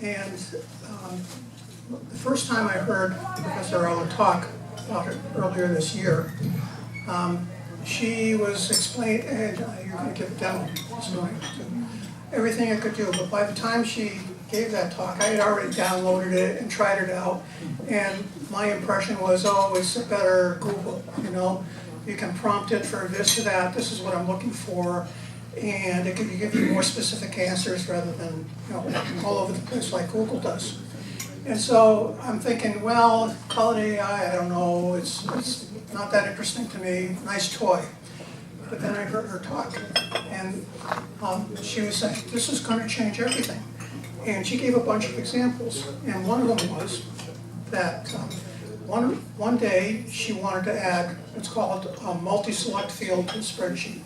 And the first time I heard Professor Allen talk about it earlier this year, she was explaining, and you're going to give a demo this morning, everything it could do. But by the time she gave that talk, I had already downloaded it and tried it out. And my impression was, oh, it's a better Google, you know. You can prompt it for this or that, this is what I'm looking for. And it can give you more specific answers rather than, you know, all over the place like Google does. And so I'm thinking, well, call it AI, I don't know, it's not that interesting to me, nice toy. But then I heard her talk, and she was saying, this is going to change everything. And she gave a bunch of examples, and one of them was that one day she wanted to add, it's called a multi-select field to the spreadsheet.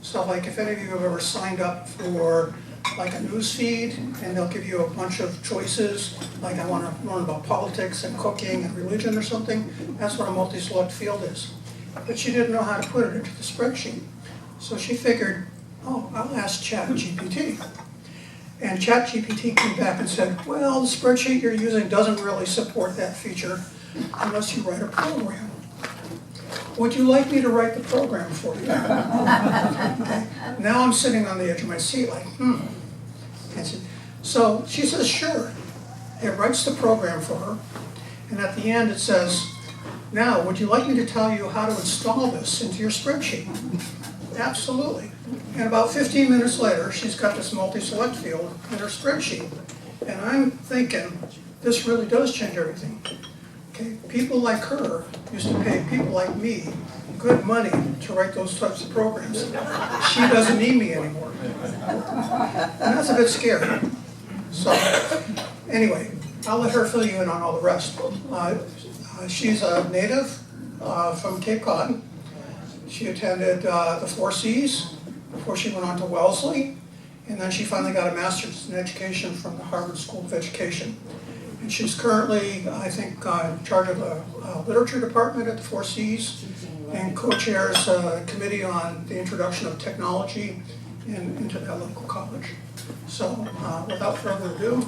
So like if any of you have ever signed up for like a news feed, and they'll give you a bunch of choices, like I want to learn about politics and cooking and religion or something, that's what a multi-select field is. But she didn't know how to put it into the spreadsheet. So she figured, oh, I'll ask ChatGPT. And ChatGPT came back and said, well, the spreadsheet you're using doesn't really support that feature unless you write a program. Would you like me to write the program for you? Okay. Now I'm sitting on the edge of my seat like, So she says, sure. It writes the program for her. And at the end it says, now, would you like me to tell you how to install this into your spreadsheet? Absolutely. And about 15 minutes later, she's got this multi-select field in her spreadsheet. And I'm thinking, this really does change everything. Okay, people like her used to pay people like me good money to write those types of programs. She doesn't need me anymore. And that's a bit scary. So anyway, I'll let her fill you in on all the rest. She's a native from Cape Cod. She attended the Four Cs before she went on to Wellesley. And then she finally got a master's in education from the Harvard School of Education. And she's currently, I think, in charge of the literature department at the Four Cs and co-chairs a committee on the introduction of technology into that local college. So without further ado,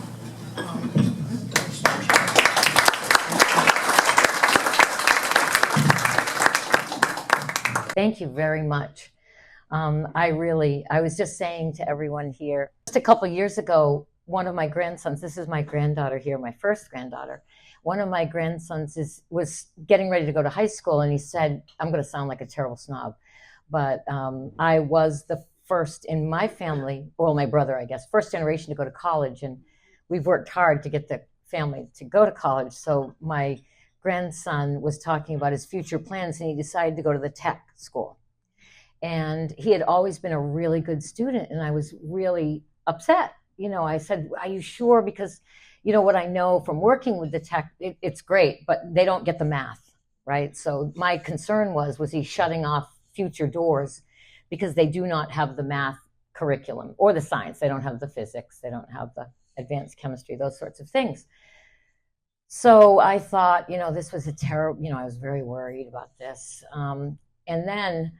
Thank you very much. I was just saying to everyone here, just a couple years ago, one of my grandsons, this is my granddaughter here, my first granddaughter, one of my grandsons was getting ready to go to high school, and he said, I'm going to sound like a terrible snob, but I was the first in my family, or my brother, I guess, first generation to go to college, and we've worked hard to get the family to go to college. So my grandson was talking about his future plans, and he decided to go to the tech school. And he had always been a really good student, and I was really upset. You know, I said, are you sure? Because, you know, what I know from working with the tech, it's great, but they don't get the math, right? So my concern was he shutting off future doors because they do not have the math curriculum or the science. They don't have the physics. They don't have the advanced chemistry, those sorts of things. So I thought, you know, this was a terrible, you know, I was very worried about this. And then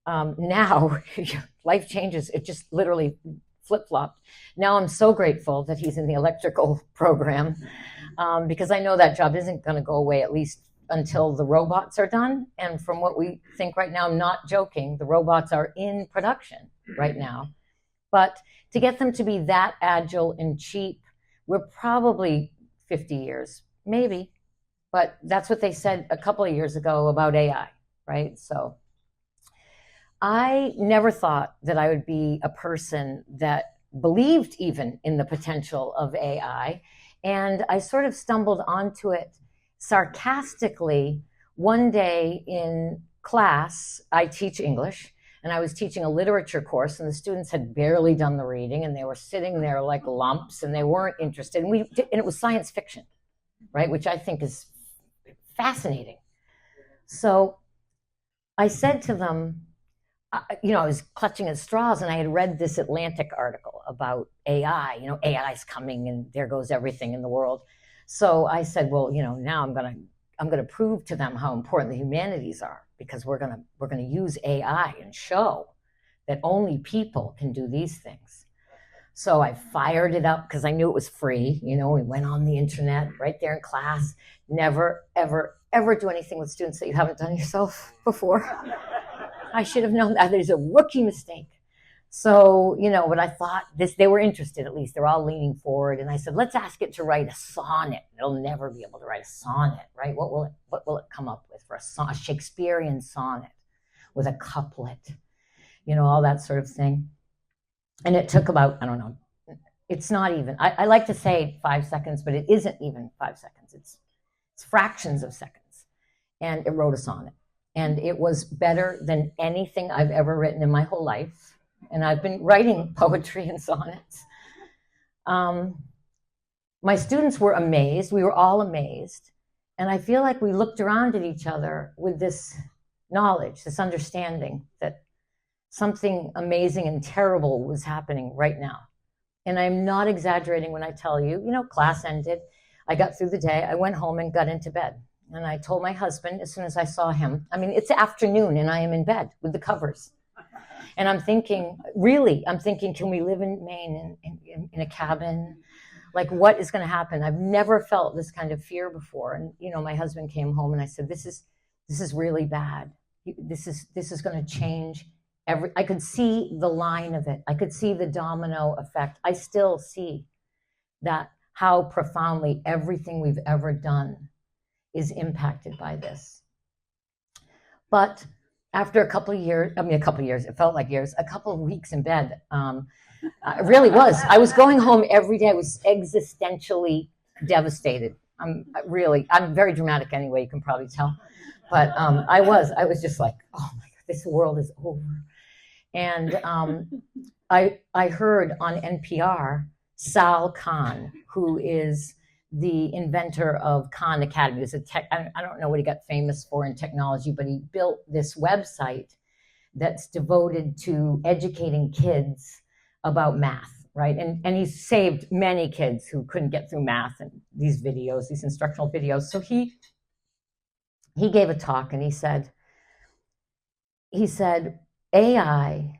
now life changes. It just literally flip-flopped. Now I'm so grateful that he's in the electrical program because I know that job isn't going to go away, at least until the robots are done. And from what we think right now, I'm not joking, the robots are in production right now. But to get them to be that agile and cheap, we're probably 50 years, maybe. But that's what they said a couple of years ago about AI, right? So I never thought that I would be a person that believed even in the potential of AI. And I sort of stumbled onto it sarcastically one day in class. I teach English, and I was teaching a literature course, and the students had barely done the reading, and they were sitting there like lumps, and they weren't interested. And it was science fiction, right, which I think is fascinating. So I said to them, you know, I was clutching at straws, and I had read this Atlantic article about AI. You know, AI is coming, and there goes everything in the world. So I said, well, you know, now I'm gonna prove to them how important the humanities are, because we're gonna use AI and show that only people can do these things. So I fired it up because I knew it was free. You know, we went on the internet right there in class. Never, ever, ever do anything with students that you haven't done yourself before. I should have known that. There's a rookie mistake. So, you know, but I thought they were interested at least. They're all leaning forward. And I said, let's ask it to write a sonnet. It'll never be able to write a sonnet, right? What will it come up with for a Shakespearean sonnet with a couplet, you know, all that sort of thing. And it took about, I don't know, it's not even, I like to say 5 seconds, but it isn't even 5 seconds. It's fractions of seconds. And it wrote a sonnet. And it was better than anything I've ever written in my whole life. And I've been writing poetry and sonnets. My students were amazed. We were all amazed. And I feel like we looked around at each other with this knowledge, this understanding that something amazing and terrible was happening right now. And I'm not exaggerating when I tell you, you know, class ended. I got through the day. I went home and got into bed. And I told my husband as soon as I saw him, I mean, it's afternoon and I am in bed with the covers. And I'm thinking, can we live in Maine in a cabin? Like, what is going to happen? I've never felt this kind of fear before. And, you know, my husband came home and I said, this is really bad. This is going to change I could see the line of it. I could see the domino effect. I still see that how profoundly everything we've ever done is impacted by this. But after a couple of years, it felt like years, a couple of weeks in bed, it really was. I was going home every day. I was existentially devastated. I'm very dramatic anyway, you can probably tell. But I was just like, oh my God, this world is over. And I heard on NPR, Sal Khan, who is the inventor of Khan Academy. I don't know what he got famous for in technology, but he built this website that's devoted to educating kids about math, right? And he's saved many kids who couldn't get through math and these instructional videos. So he gave a talk and he said, AI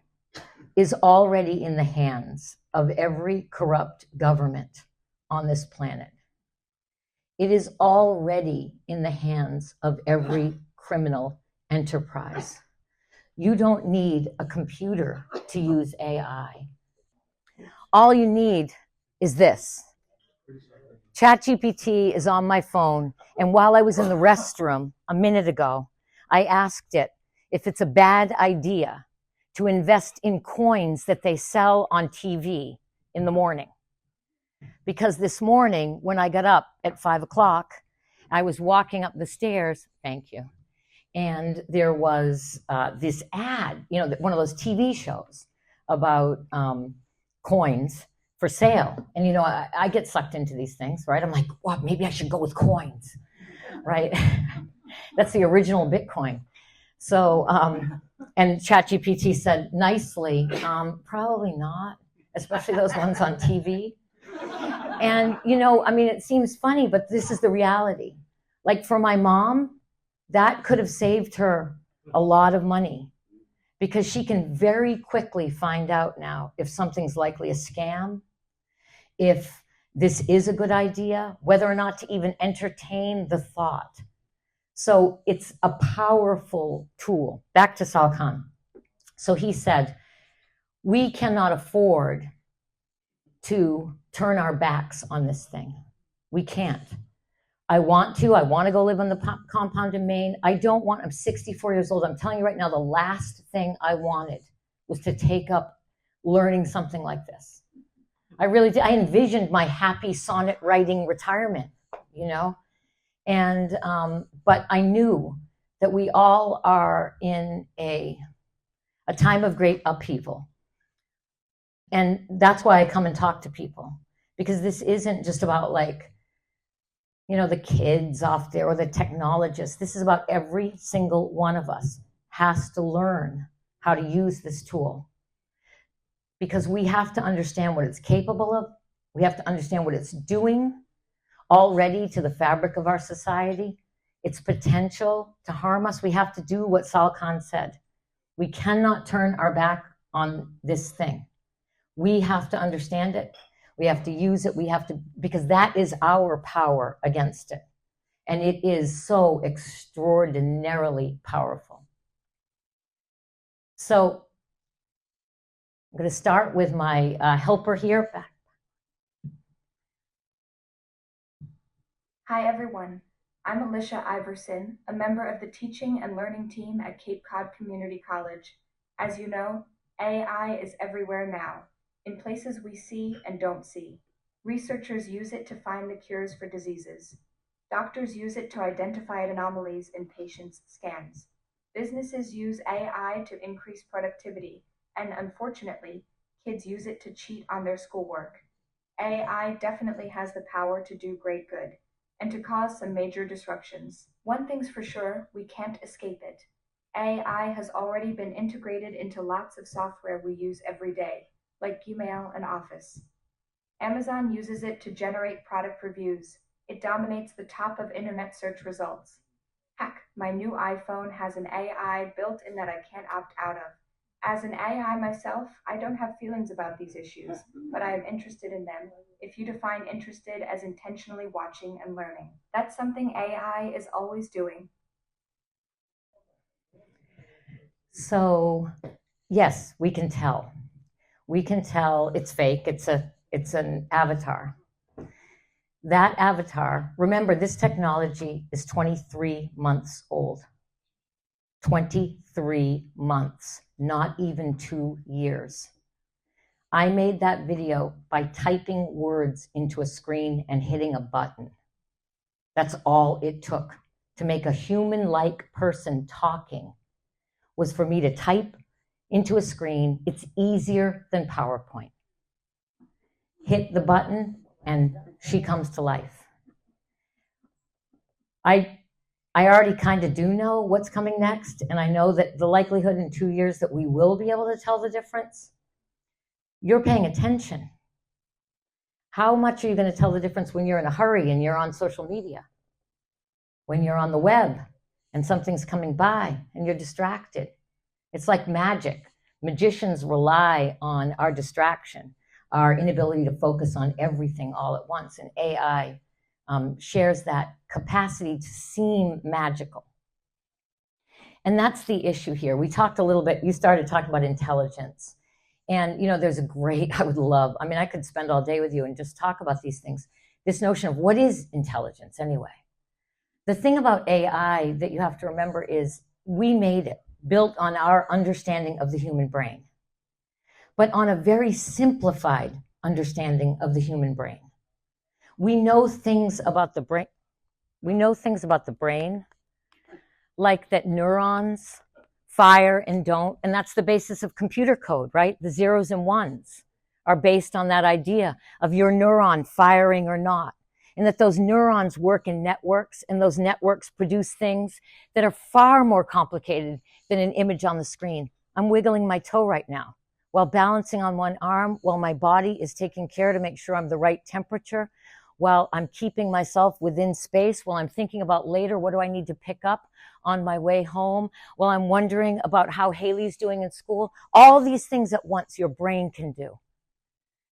is already in the hands of every corrupt government on this planet. It is already in the hands of every criminal enterprise. You don't need a computer to use AI. All you need is this. ChatGPT is on my phone, and while I was in the restroom a minute ago, I asked it if it's a bad idea to invest in coins that they sell on TV in the morning. Because this morning, when I got up at 5 o'clock, I was walking up the stairs, thank you, and there was this ad, you know, one of those TV shows about coins for sale. And, you know, I get sucked into these things, right? I'm like, well, maybe I should go with coins, right? That's the original Bitcoin. So, and ChatGPT said nicely, probably not, especially those ones on TV. And, you know, I mean, it seems funny, but this is the reality. Like for my mom, that could have saved her a lot of money because she can very quickly find out now if something's likely a scam, if this is a good idea, whether or not to even entertain the thought. So it's a powerful tool. Back to Sal Khan. So he said, we cannot afford to turn our backs on this thing. We can't. I want to go live on the compound in Maine. I'm 64 years old. I'm telling you right now, the last thing I wanted was to take up learning something like this. I really did. I envisioned my happy sonnet writing retirement, you know? And, but I knew that we all are in a time of great upheaval. And that's why I come and talk to people, because this isn't just about like, you know, the kids off there or the technologists. This is about every single one of us has to learn how to use this tool, because we have to understand what it's capable of. We have to understand what it's doing already to the fabric of our society, its potential to harm us. We have to do what Sal Khan said. We cannot turn our back on this thing. We have to understand it. We have to use it. We have to, because that is our power against it. And it is so extraordinarily powerful. So I'm going to start with my helper here. Hi everyone, I'm Alicia Iverson, a member of the teaching and learning team at Cape Cod Community College. As you know, AI is everywhere now, in places we see and don't see. Researchers use it to find the cures for diseases. Doctors use it to identify anomalies in patients' scans. Businesses use AI to increase productivity, and unfortunately, kids use it to cheat on their schoolwork. AI definitely has the power to do great good and to cause some major disruptions. One thing's for sure, we can't escape it. AI has already been integrated into lots of software we use every day, like Gmail and Office. Amazon uses it to generate product reviews. It dominates the top of internet search results. Heck, my new iPhone has an AI built in that I can't opt out of. As an AI myself, I don't have feelings about these issues, but I am interested in them. If you define interested as intentionally watching and learning, that's something AI is always doing. So, yes, we can tell. We can tell it's fake. It's an avatar. That avatar, remember, this technology is 23 months old. 23 months, not even 2 years. I made that video by typing words into a screen and hitting a button. That's all it took to make a human-like person talking, was for me to type into a screen. It's easier than PowerPoint. Hit the button and she comes to life. I already kind of do know what's coming next, and I know that the likelihood in 2 years that we will be able to tell the difference. You're paying attention. How much are you going to tell the difference when you're in a hurry and you're on social media? When you're on the web and something's coming by and you're distracted? It's like magic. Magicians rely on our distraction, our inability to focus on everything all at once, and AI shares that capacity to seem magical. And that's the issue here. We talked a little bit, you started talking about intelligence. And, there's a great, I could spend all day with you and just talk about these things. This notion of what is intelligence anyway? The thing about AI that you have to remember is we made it, built on our understanding of the human brain, but on a very simplified understanding of the human brain. We know things about the brain. Like that neurons fire and don't, and that's the basis of computer code, right? The zeros and ones are based on that idea of your neuron firing or not, and that those neurons work in networks, and those networks produce things that are far more complicated than an image on the screen. I'm wiggling my toe right now while balancing on one arm, while my body is taking care to make sure I'm the right temperature, while I'm keeping myself within space, while I'm thinking about later, what do I need to pick up on my way home, while I'm wondering about how Haley's doing in school. All these things at once your brain can do.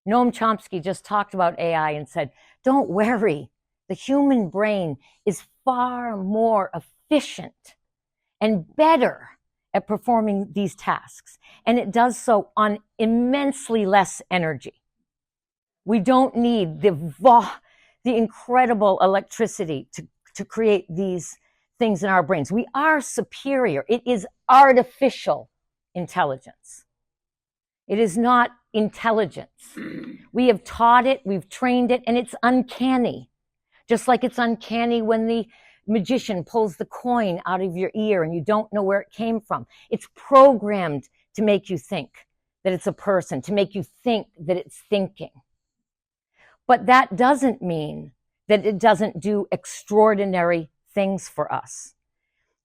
Noam Chomsky just talked about AI and said, don't worry, the human brain is far more efficient and better at performing these tasks, and it does so on immensely less energy. We don't need the incredible electricity to create these things in our brains. We are superior. It is artificial intelligence. It is not intelligence. We have taught it, we've trained it, and it's uncanny. Just like it's uncanny when the magician pulls the coin out of your ear and you don't know where it came from. It's programmed to make you think that it's a person, to make you think that it's thinking. But that doesn't mean that it doesn't do extraordinary things for us.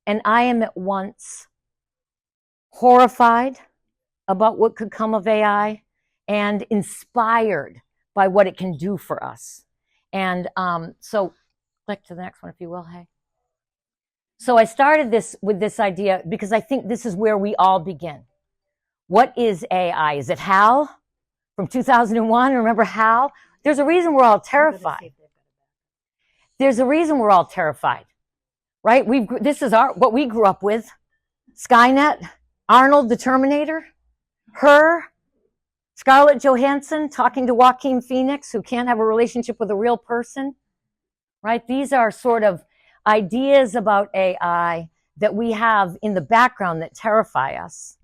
And I am at once horrified about what could come of AI and inspired by what it can do for us. And so click to the next one, if you will, hey. So I started this with this idea because I think this is where we all begin. What is AI? Is it HAL? from 2001. Remember Hal? There's a reason we're all terrified. There's a reason we're all terrified, right? This is what we grew up with. Skynet, Arnold the Terminator, her, Scarlett Johansson talking to Joaquin Phoenix, who can't have a relationship with a real person, right? These are sort of ideas about AI that we have in the background that terrify us.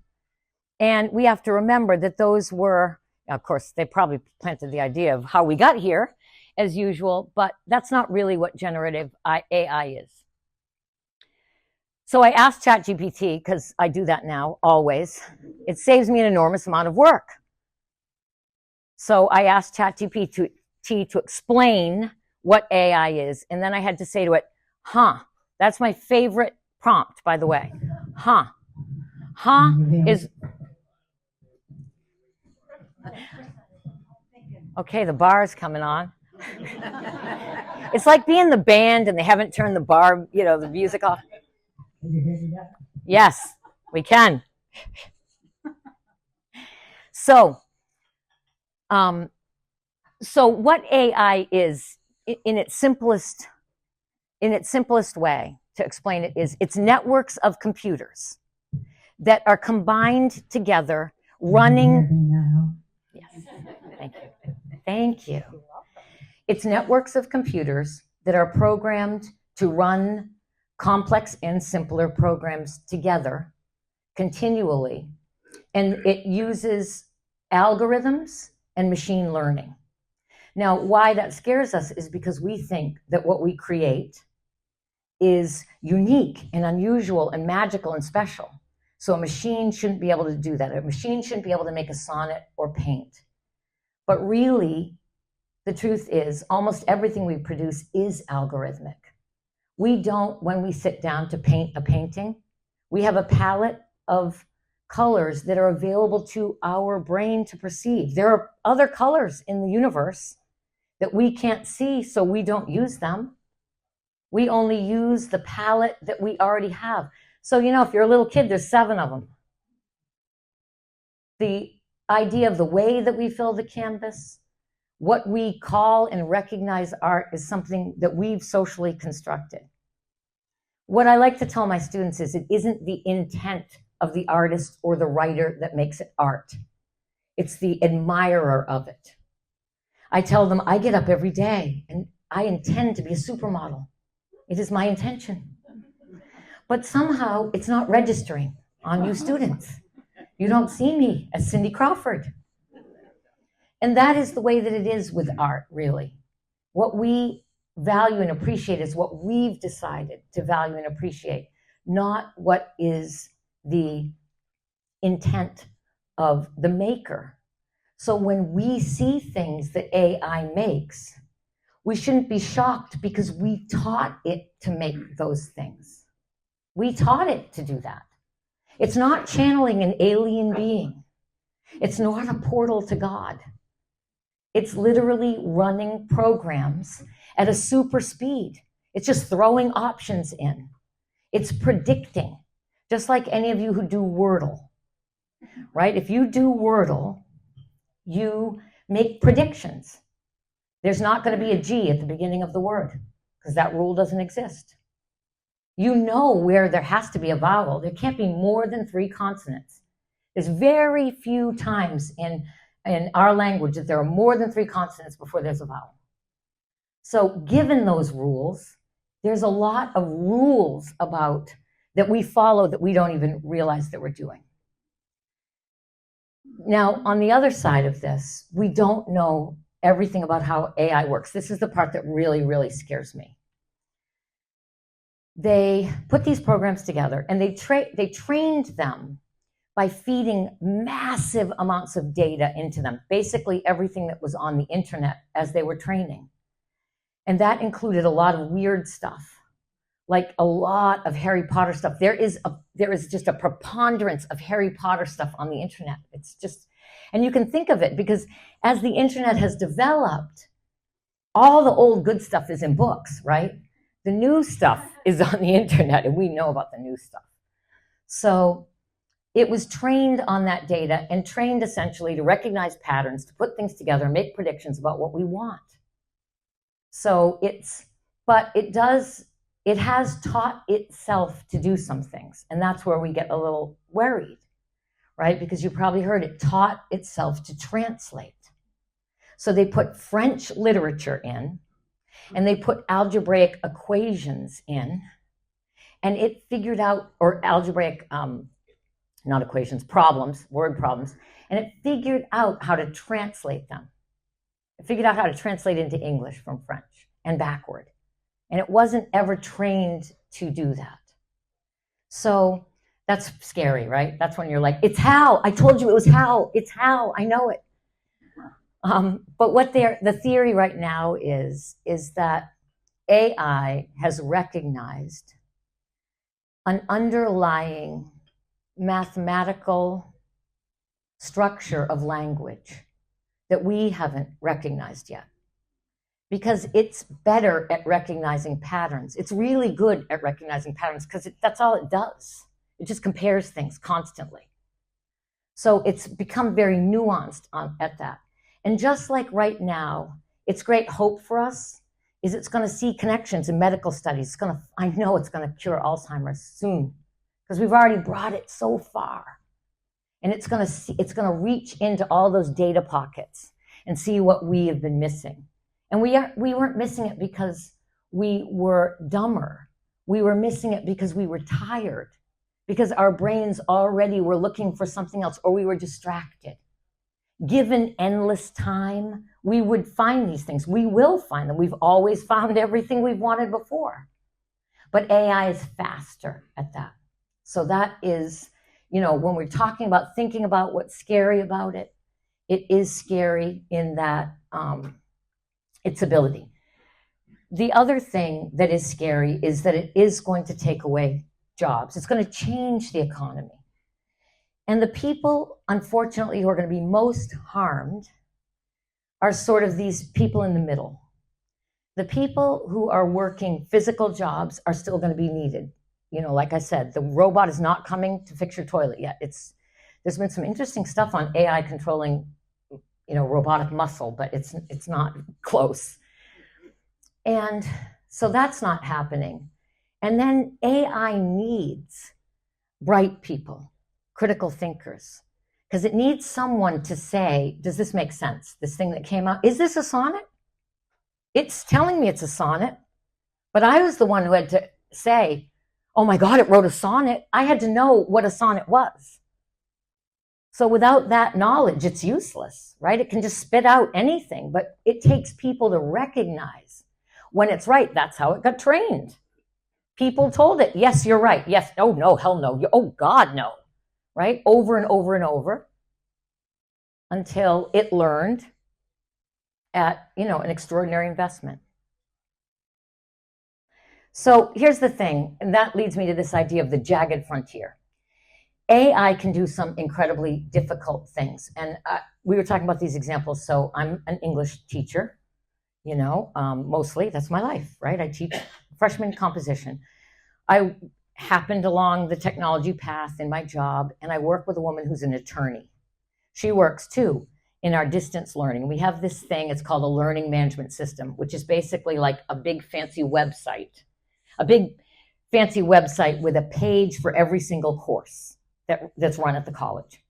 And we have to remember that those were, of course, they probably planted the idea of how we got here, as usual, but that's not really what generative AI is. So I asked ChatGPT, because I do that now, always. It saves me an enormous amount of work. So I asked ChatGPT to explain what AI is, and then I had to say to it, that's my favorite prompt, by the way. Is... Okay, the bar is coming on. It's like being the band and they haven't turned the bar, the music off. Yes, we can. So what AI is, in its simplest way to explain it, is it's networks of computers that are combined together, running. Yes, thank you. It's networks of computers that are programmed to run complex and simpler programs together continually. And it uses algorithms and machine learning. Now, why that scares us is because we think that what we create is unique and unusual and magical and special. So a machine shouldn't be able to do that. A machine shouldn't be able to make a sonnet or paint. But really, the truth is almost everything we produce is algorithmic. We don't, when we sit down to paint a painting, we have a palette of colors that are available to our brain to perceive. There are other colors in the universe that we can't see, so we don't use them. We only use the palette that we already have. So, if you're a little kid, there's 7 of them. The idea of the way that we fill the canvas, what we call and recognize art, is something that we've socially constructed. What I like to tell my students is it isn't the intent of the artist or the writer that makes it art. It's the admirer of it. I tell them I get up every day and I intend to be a supermodel. It is my intention. But somehow it's not registering on you students. You don't see me as Cindy Crawford. And that is the way that it is with art, really. What we value and appreciate is what we've decided to value and appreciate, not what is the intent of the maker. So when we see things that AI makes, we shouldn't be shocked because we taught it to make those things. We taught it to do that. It's not channeling an alien being. It's not a portal to God. It's literally running programs at a super speed. It's just throwing options in. It's predicting, just like any of you who do Wordle, right? If you do Wordle, you make predictions. There's not going to be a G at the beginning of the word because that rule doesn't exist. You know where there has to be a vowel. There can't be more than 3 consonants. There's very few times in our language that there are more than 3 consonants before there's a vowel. So given those rules, there's a lot of rules about that we follow that we don't even realize that we're doing. Now, on the other side of this, we don't know everything about how AI works. This is the part that really, really scares me. They put these programs together and they trained them by feeding massive amounts of data into them, basically everything that was on the internet as they were training. And that included a lot of weird stuff, like a lot of Harry Potter stuff. There is just a preponderance of Harry Potter stuff on the internet. It's just, and you can think of it because as the internet has developed, all the old good stuff is in books, right? The new stuff is on the internet, and we know about the new stuff. So it was trained on that data and trained essentially to recognize patterns, to put things together, make predictions about what we want. So it has taught itself to do some things. And that's where we get a little worried, right? Because you probably heard it taught itself to translate. So they put French literature in, and they put algebraic equations in, and it figured out, or algebraic, not equations, problems, word problems, and it figured out how to translate them. It figured out how to translate into English from French and backward. And it wasn't ever trained to do that. So that's scary, right? That's when you're like, it's how, I told you it was how, it's how, I know it. But what the theory right now is that AI has recognized an underlying mathematical structure of language that we haven't recognized yet. Because it's better at recognizing patterns. It's really good at recognizing patterns because that's all it does. It just compares things constantly. So it's become very nuanced at that. And just like right now, its great hope for us is it's going to see connections in medical studies. I know it's going to cure Alzheimer's soon because we've already brought it so far. And it's going to reach into all those data pockets and see what we have been missing. And we weren't missing it because we were dumber. We were missing it because we were tired, because our brains already were looking for something else, or we were distracted. Given endless time, we would find these things. We will find them. We've always found everything we've wanted before. But AI is faster at that. So that is, when we're talking about thinking about what's scary about it, it is scary in that its ability. The other thing that is scary is that it is going to take away jobs. It's going to change the economy. And the people, unfortunately, who are going to be most harmed are sort of these people in the middle. The people who are working physical jobs are still going to be needed. Like I said, the robot is not coming to fix your toilet yet. There's been some interesting stuff on AI controlling, robotic muscle, but it's not close. And so that's not happening. And then AI needs bright people, critical thinkers, because it needs someone to say, does this make sense? This thing that came out, is this a sonnet? It's telling me it's a sonnet, but I was the one who had to say, oh my God, it wrote a sonnet. I had to know what a sonnet was. So without that knowledge, it's useless, right? It can just spit out anything, but it takes people to recognize when it's right. That's how it got trained. People told it, yes, you're right. Yes, oh no, hell no. Oh God, no. Right? Over and over and over until it learned at, an extraordinary investment. So here's the thing, and that leads me to this idea of the jagged frontier. AI can do some incredibly difficult things. And we were talking about these examples. So I'm an English teacher, mostly. That's my life, right? I teach freshman composition. I happened along the technology path in my job, and I work with a woman who's an attorney. She works too in our distance learning. We have this thing, it's called a learning management system, which is basically like a big fancy website with a page for every single course that's run at the college.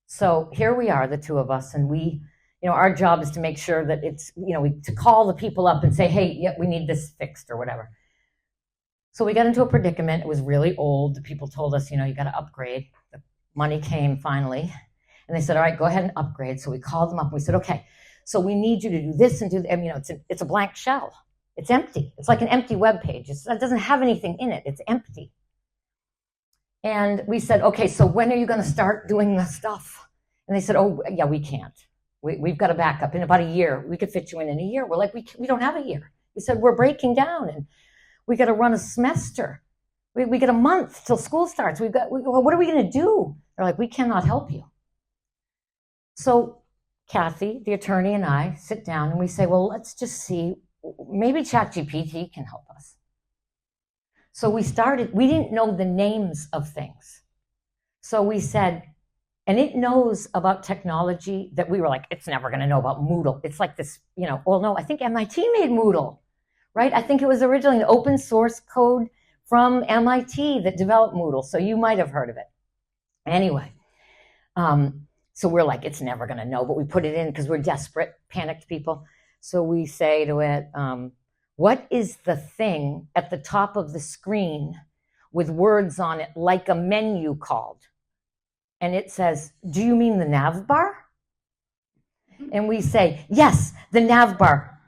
So here we are, the two of us, and we, our job is to make sure that it's, to call the people up and say, hey, yeah, we need this fixed or whatever. So we got into a predicament. It was really old. The people told us, you got to upgrade. The money came finally. And they said, all right, go ahead and upgrade. So we called them up. And we said, okay, so we need you to do this and do that. It's a blank shell. It's empty. It's like an empty web page. It doesn't have anything in it. It's empty. And we said, okay, so when are you going to start doing the stuff? And they said, oh, yeah, we can't. We've got a backup in about a year. We could fit you in a year. We're like, we don't have a year. We said, we're breaking down and we got to run a semester. We get a month till school starts. What are we going to do? They're like, we cannot help you. So Kathy, the attorney, and I sit down and we say, well, let's just see, maybe ChatGPT can help us. So we didn't know the names of things. So we said, and it knows about technology that we were like, it's never going to know about Moodle. It's like this, well, no, I think MIT made Moodle, right? I think it was originally an open source code from MIT that developed Moodle. So you might have heard of it. Anyway, so we're like, it's never going to know, but we put it in because we're desperate, panicked people. So we say to it, what is the thing at the top of the screen with words on it like a menu called? And it says, do you mean the nav bar? And we say, yes, the nav bar.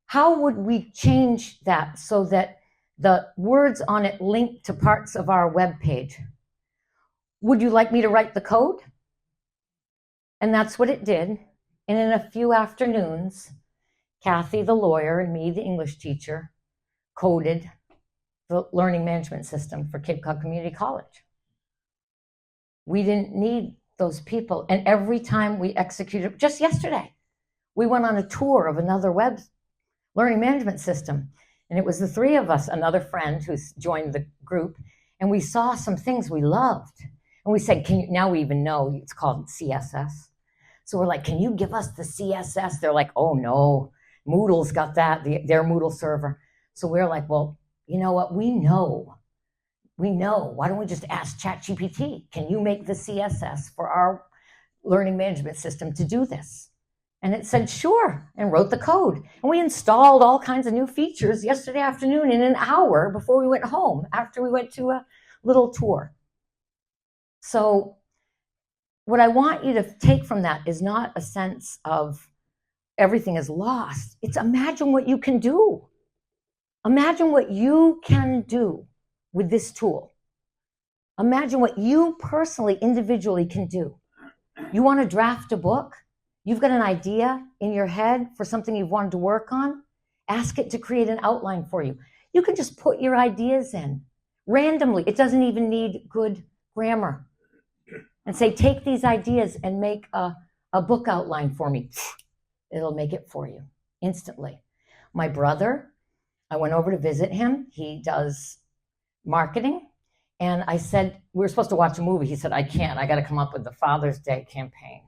How would we change that so that the words on it link to parts of our web page? Would you like me to write the code? And that's what it did. And in a few afternoons, Kathy, the lawyer, and me, the English teacher, coded the learning management system for Cape Cod Community College. We didn't need those people. And every time we executed, just yesterday, we went on a tour of another web learning management system. And it was the three of us, another friend who's joined the group, and we saw some things we loved. And we said, now we even know it's called CSS. So we're like, can you give us the CSS? They're like, oh no, Moodle's got that, their Moodle server. So we're like, well, you know what? We know. Why don't we just ask ChatGPT? Can you make the CSS for our learning management system to do this? And it said, sure, and wrote the code. And we installed all kinds of new features yesterday afternoon in an hour before we went home, after we went to a little tour. So what I want you to take from that is not a sense of everything is lost. It's imagine what you can do. Imagine what you can do with this tool. Imagine what you personally, individually can do. You want to draft a book? You've got an idea in your head for something you've wanted to work on? Ask it to create an outline for you. You can just put your ideas in randomly. It doesn't even need good grammar. And say, take these ideas and make a book outline for me. It'll make it for you instantly. My brother, I went over to visit him. He does marketing. And I said, we were supposed to watch a movie. He said, I can't. I got to come up with the Father's Day campaign.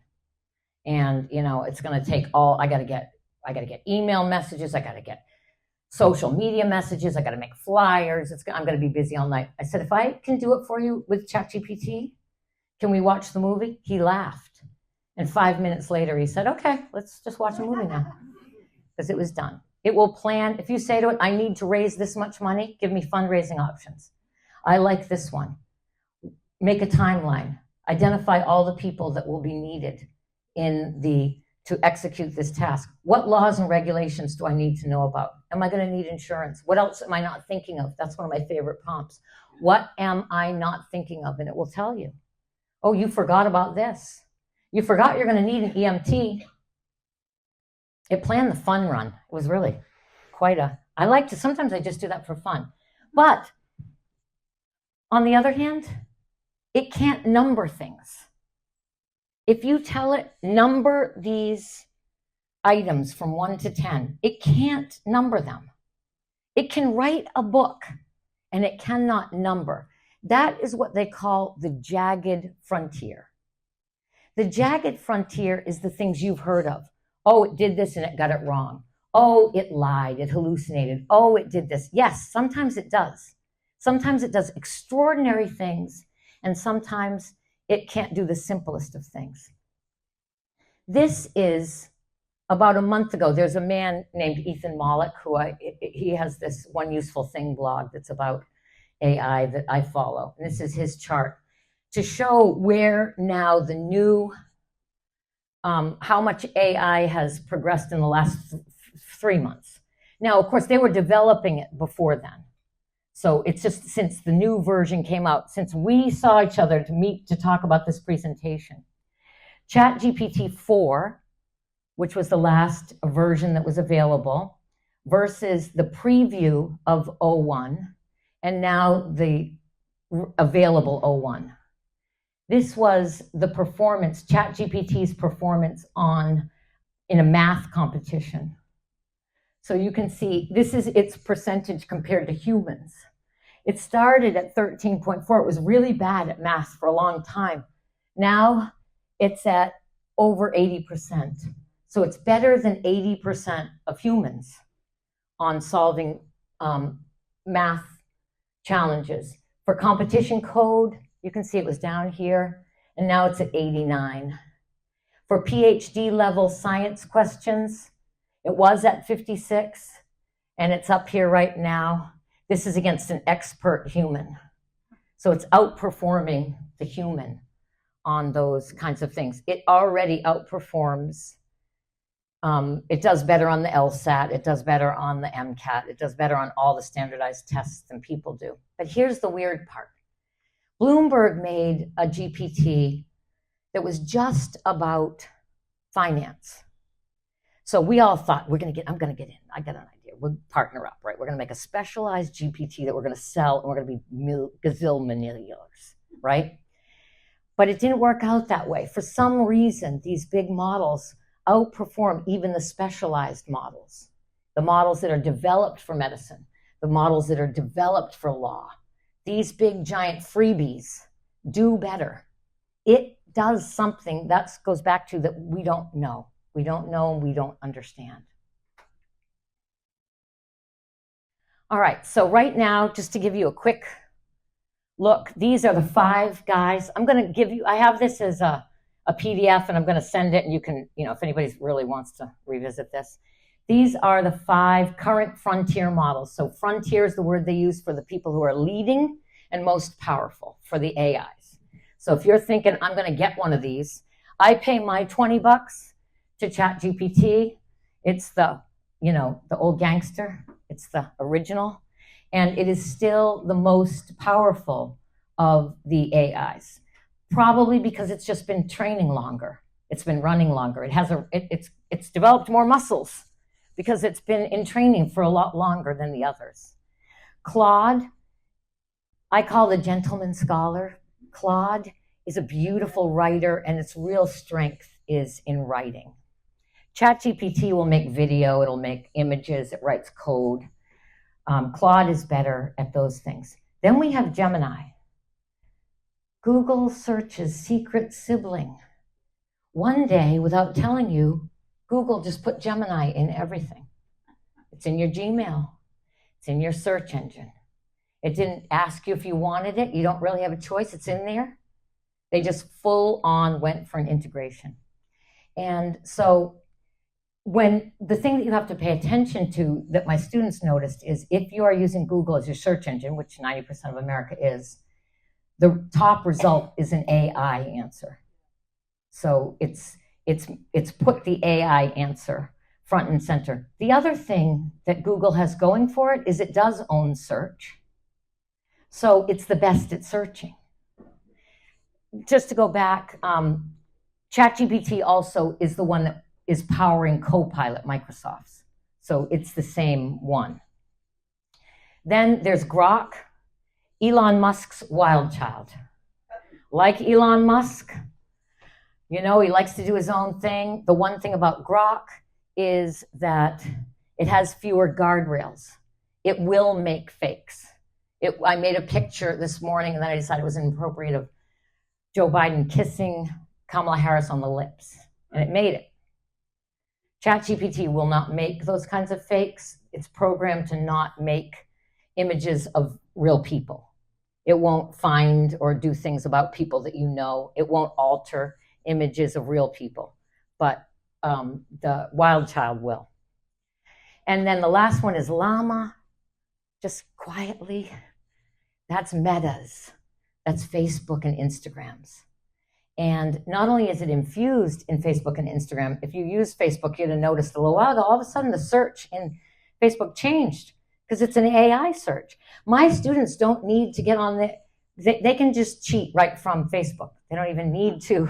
And, it's going to take I got to get email messages. I got to get social media messages. I got to make flyers. I'm going to be busy all night. I said, if I can do it for you with ChatGPT, can we watch the movie? He laughed. And 5 minutes later, he said, okay, let's just watch a movie now. Because it was done. It will plan. If you say to it, I need to raise this much money, give me fundraising options. I like this one. Make a timeline. Identify all the people that will be needed to execute this task. What laws and regulations do I need to know about? Am I going to need insurance? What else am I not thinking of? That's one of my favorite prompts. What am I not thinking of? And it will tell you. Oh, you forgot about this. You forgot you're going to need an EMT. It planned the fun run. It was really sometimes I just do that for fun. But on the other hand, it can't number things. If you tell it, number these items from 1 to 10, it can't number them. It can write a book and it cannot number. That is what they call the jagged frontier. The jagged frontier is the things you've heard of. Oh, it did this and it got it wrong. Oh, it lied, it hallucinated. Oh, it did this. Yes, sometimes it does. Sometimes it does extraordinary things, and sometimes it can't do the simplest of things. This is about a month ago. There's a man named Ethan Mollick he has this One Useful Thing blog that's about AI that I follow. And this is his chart to show where now the new, how much AI has progressed in the last 3 months. Now, of course, they were developing it before then. So it's just since the new version came out, since we saw each other to meet to talk about this presentation. ChatGPT 4, which was the last version that was available, versus the preview of O1, and now the available O1. This was the performance, ChatGPT's performance in a math competition. So you can see this is its percentage compared to humans. It started at 13.4. It was really bad at math for a long time. Now it's at over 80%. So it's better than 80% of humans on solving math challenges. For competition code, you can see it was down here, and now it's at 89. For PhD level science questions, it was at 56, and it's up here right now. This is against an expert human. So it's outperforming the human on those kinds of things. It already outperforms. It does better on the LSAT. It does better on the MCAT. It does better on all the standardized tests than people do. But here's the weird part. Bloomberg made a GPT that was just about finance. So we all thought, I'm going to get in. I got an idea. We'll partner up, right? We're going to make a specialized GPT that we're going to sell, and we're going to be gazillionaires, right? But it didn't work out that way. For some reason, these big models outperform even the specialized models, the models that are developed for medicine, the models that are developed for law. These big giant freebies do better. It does something that goes back to that we don't know. We don't know and we don't understand. All right, so right now, just to give you a quick look, these are the 5 guys. I'm going to give you, I have this as a PDF, and I'm going to send it, and you can, if anybody really wants to revisit this. These are the 5 current frontier models. So frontier is the word they use for the people who are leading and most powerful for the AIs. So if you're thinking, I'm going to get one of these, I pay my $20 to ChatGPT. It's the old gangster. It's the original. And it is still the most powerful of the AIs. Probably because it's just been training longer. It's been running longer. It's developed more muscles because it's been in training for a lot longer than the others. Claude, I call the gentleman scholar. Claude is a beautiful writer, and its real strength is in writing. ChatGPT will make video, it'll make images, it writes code. Claude is better at those things. Then we have Gemini. Google search's secret sibling. One day, without telling you, Google just put Gemini in everything. It's in your Gmail. It's in your search engine. It didn't ask you if you wanted it. You don't really have a choice. It's in there. They just full on went for an integration. And so when the thing that you have to pay attention to that my students noticed is if you are using Google as your search engine, which 90% of America is, the top result is an AI answer. So it's put the AI answer front and center. The other thing that Google has going for it is it does own search. So it's the best at searching. Just to go back, ChatGPT also is the one that is powering Copilot, Microsoft's. So it's the same one. Then there's Grok, Elon Musk's wild child. Like Elon Musk, he likes to do his own thing. The one thing about Grok is that it has fewer guardrails. It will make fakes. I made a picture this morning, and then I decided it was inappropriate, of Joe Biden kissing Kamala Harris on the lips, and it made it. ChatGPT will not make those kinds of fakes. It's programmed to not make images of real people. It won't find or do things about people that you know. It won't alter images of real people, but the wild child will. And then the last one is Llama, just quietly. That's Meta's. That's Facebook and Instagram's. And not only is it infused in Facebook and Instagram, if you use Facebook, you'd have noticed a little while ago, all of a sudden the search in Facebook changed because it's an AI search. My students don't need to get on they can just cheat right from Facebook. They don't even need to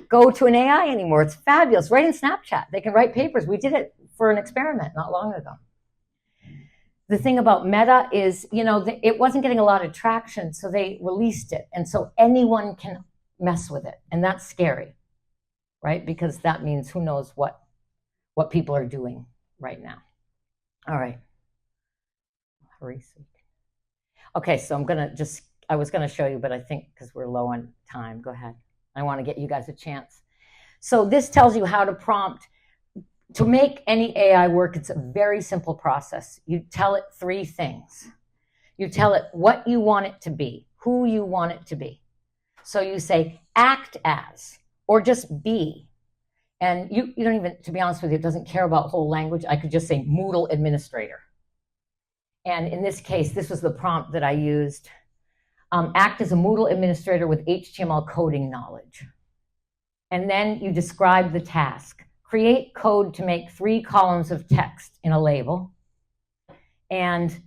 go to an AI anymore. It's fabulous. Right in Snapchat, they can write papers. We did it for an experiment not long ago. The thing about Meta is, it wasn't getting a lot of traction, so they released it. And so anyone can mess with it. And that's scary, right? Because that means who knows what people are doing right now. All right. Okay, so I was gonna show you, but I think because we're low on time, go ahead. I want to get you guys a chance. So this tells you how to prompt. To make any AI work, it's a very simple process. You tell it 3 things. You tell it what you want it to be, who you want it to be. So you say, act as, or just be. And you don't even, to be honest with you, it doesn't care about whole language. I could just say Moodle administrator. And in this case, this was the prompt that I used. Act as a Moodle administrator with HTML coding knowledge. And then you describe the task. Create code to make 3 columns of text in a label. And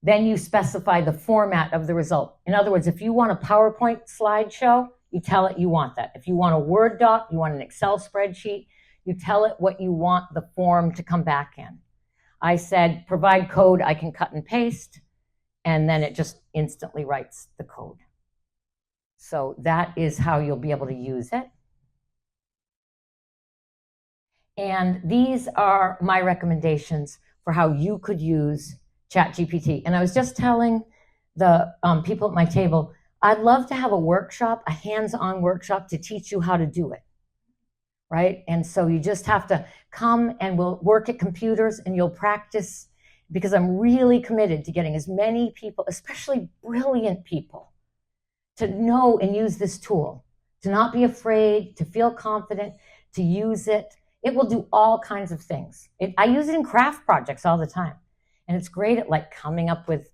then you specify the format of the result. In other words, if you want a PowerPoint slideshow, you tell it you want that. If you want a Word doc, you want an Excel spreadsheet, you tell it what you want the form to come back in. I said, provide code I can cut and paste, and then it just instantly writes the code. So that is how you'll be able to use it. And these are my recommendations for how you could use ChatGPT. And I was just telling the people at my table, I'd love to have a workshop, a hands-on workshop to teach you how to do it, right? And so you just have to come and we'll work at computers and you'll practice, because I'm really committed to getting as many people, especially brilliant people, to know and use this tool, to not be afraid, to feel confident, to use it. It will do all kinds of things. I use it in craft projects all the time. And it's great at like coming up with,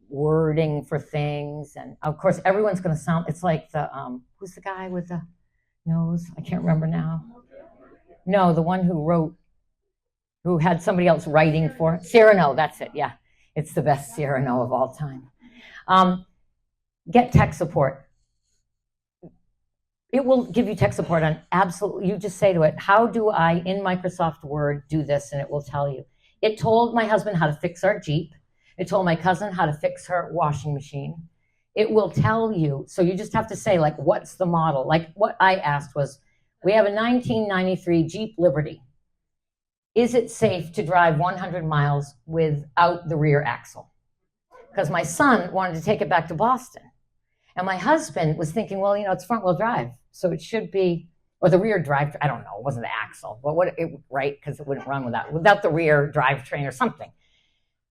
wording for things. And of course, everyone's going to sound, it's like the, who's the guy with the nose? I can't remember now. No, the one who had somebody else writing for Cyrano, that's it. Yeah, it's the best Cyrano of all time. Get tech support. It will give you tech support on absolutely, you just say to it, how do I, in Microsoft Word, do this? And it will tell you. It told my husband how to fix our Jeep. It told my cousin how to fix her washing machine. It will tell you, so you just have to say, like, what's the model? Like, what I asked was, we have a 1993 Jeep Liberty. Is it safe to drive 100 miles without the rear axle? Because my son wanted to take it back to Boston. And my husband was thinking, well, it's front-wheel drive, so it should be, or the rear drive, I don't know, it wasn't the axle, but right, because it wouldn't run without the rear drivetrain or something.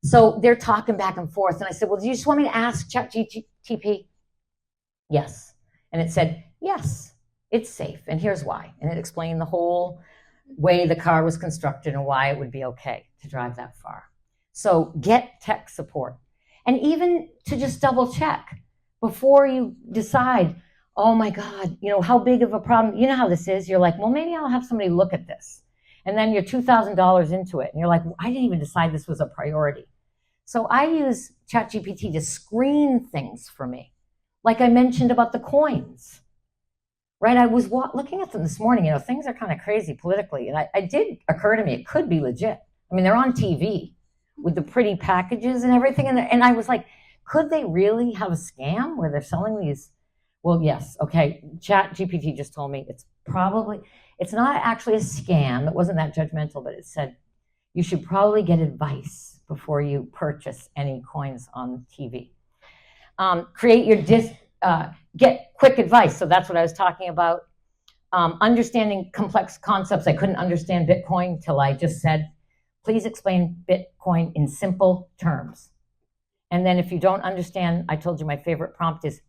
So they're talking back and forth, and I said, well, do you just want me to ask ChatGPT? Yes. And it said, yes, it's safe, and here's why. And it explained the whole way the car was constructed and why it would be okay to drive that far. So get tech support. And even to just double check before you decide, oh my God, how big of a problem, you know how this is. You're like, well, maybe I'll have somebody look at this. And then you're $2,000 into it. And you're like, well, I didn't even decide this was a priority. So I use ChatGPT to screen things for me. Like I mentioned about the coins, right? I was looking at them this morning. Things are kind of crazy politically. And it did occur to me, it could be legit. I mean, they're on TV with the pretty packages and everything. And I was like, could they really have a scam where they're selling these? Well, yes. Okay. ChatGPT just told me it's not actually a scam. It wasn't that judgmental, but it said you should probably get advice before you purchase any coins on TV. Get quick advice. So that's what I was talking about. Understanding complex concepts. I couldn't understand Bitcoin till I just said, please explain Bitcoin in simple terms. And then if you don't understand, I told you my favorite prompt is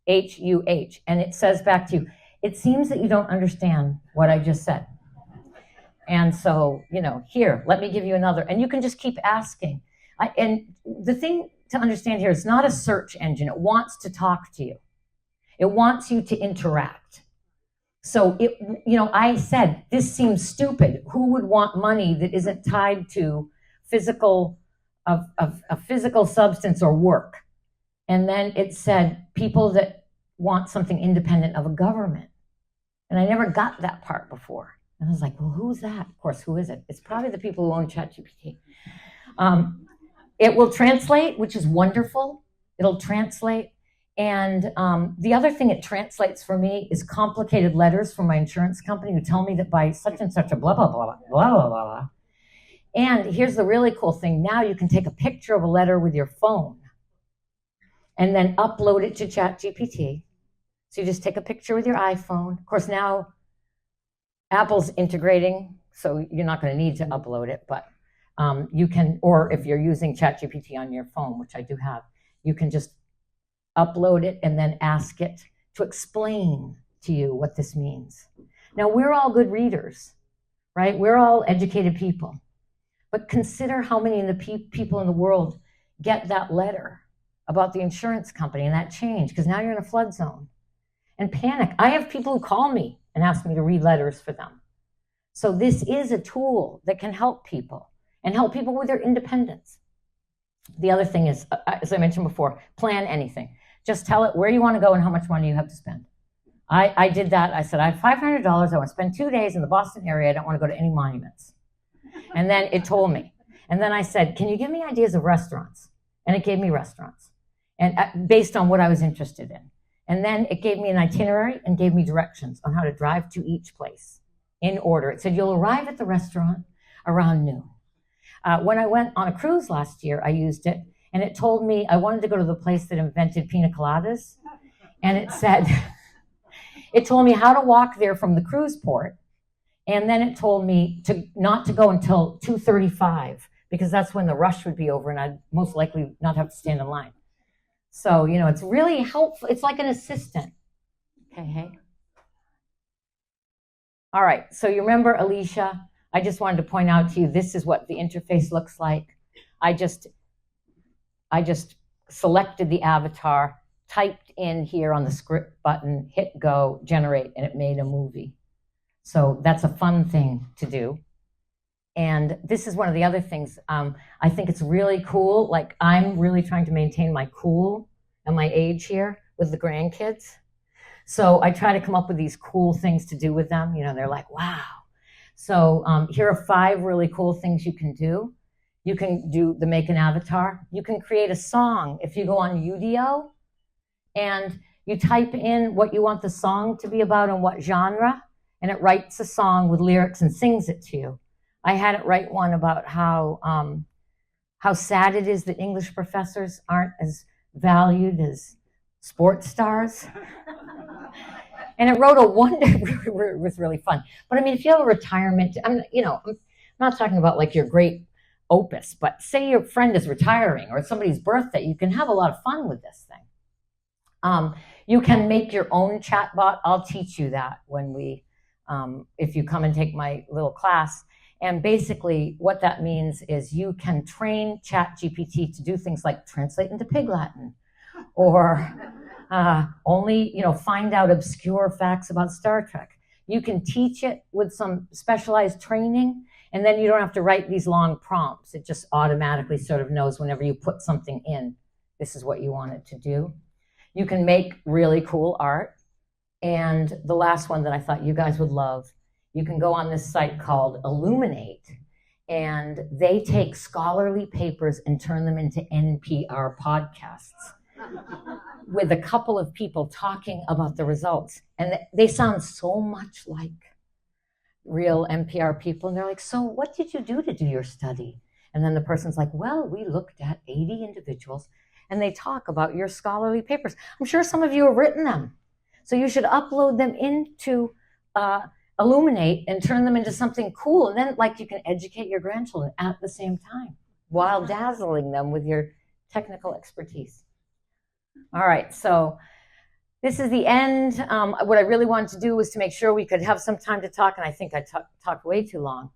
H-U-H. And it says back to you, it seems that you don't understand what I just said. And so, here, let me give you another. And you can just keep asking. And the thing to understand here is not a search engine. It wants to talk to you. It wants you to interact. So, I said, this seems stupid. Who would want money that isn't tied to a physical substance or work? And then it said people that want something independent of a government. And I never got that part before. And I was like, well, who's that? Of course, who is it? It's probably the people who own ChatGPT. It will translate, which is wonderful. It'll translate. And the other thing it translates for me is complicated letters from my insurance company who tell me that by such and such a blah, blah, blah, blah, blah, blah, blah. And here's the really cool thing. Now you can take a picture of a letter with your phone and then upload it to ChatGPT. So you just take a picture with your iPhone. Of course, now Apple's integrating, so you're not going to need to upload it, but you can, or if you're using ChatGPT on your phone, which I do have, you can just upload it and then ask it to explain to you what this means. Now, we're all good readers, right? We're all educated people. But consider how many of the people in the world get that letter about the insurance company and that change, because now you're in a flood zone and panic. I have people who call me and ask me to read letters for them. So this is a tool that can help people and help people with their independence. The other thing is, as I mentioned before, plan anything. Just tell it where you want to go and how much money you have to spend. I did that. I said, I have $500. I want to spend 2 days in the Boston area. I don't want to go to any monuments. And then it told me. And then I said, can you give me ideas of restaurants? And it gave me restaurants, and based on what I was interested in. And then it gave me an itinerary and gave me directions on how to drive to each place in order. It said, you'll arrive at the restaurant around noon. When I went on a cruise last year, I used it, and it told me I wanted to go to the place that invented pina coladas. And it said, it told me how to walk there from the cruise port. And then it told me not to go until 2:35, because that's when the rush would be over and I'd most likely not have to stand in line. So, it's really helpful. It's like an assistant. Okay, hey. All right, so you remember Alicia? I just wanted to point out to you, this is what the interface looks like. I just selected the avatar, typed in here on the script button, hit go, generate, and it made a movie. So that's a fun thing to do. And this is one of the other things. I think it's really cool. Like, I'm really trying to maintain my cool and my age here with the grandkids. So I try to come up with these cool things to do with them. They're like, wow. So here are 5 really cool things you can do. You can do the make an avatar. You can create a song. If you go on Udio and you type in what you want the song to be about and what genre, and it writes a song with lyrics and sings it to you. I had it write one about how sad it is that English professors aren't as valued as sports stars. And it wrote it was really fun. But I mean, if you have a retirement, I'm not talking about like your great opus, but say your friend is retiring or it's somebody's birthday, you can have a lot of fun with this thing. You can make your own chatbot. I'll teach you that if you come and take my little class. And basically what that means is you can train ChatGPT to do things like translate into Pig Latin, or only, find out obscure facts about Star Trek. You can teach it with some specialized training, and then you don't have to write these long prompts. It just automatically sort of knows whenever you put something in, this is what you want it to do. You can make really cool art. And the last one that I thought you guys would love, you can go on this site called Illuminate, and they take scholarly papers and turn them into NPR podcasts with a couple of people talking about the results. And they sound so much like real NPR people. And they're like, so what did you do to do your study? And then the person's like, well, we looked at 80 individuals, and they talk about your scholarly papers. I'm sure some of you have written them. So you should upload them into Illuminate and turn them into something cool. And then you can educate your grandchildren at the same time while dazzling them with your technical expertise. All right, so this is the end. What I really wanted to do was to make sure we could have some time to talk, and I think I talked way too long.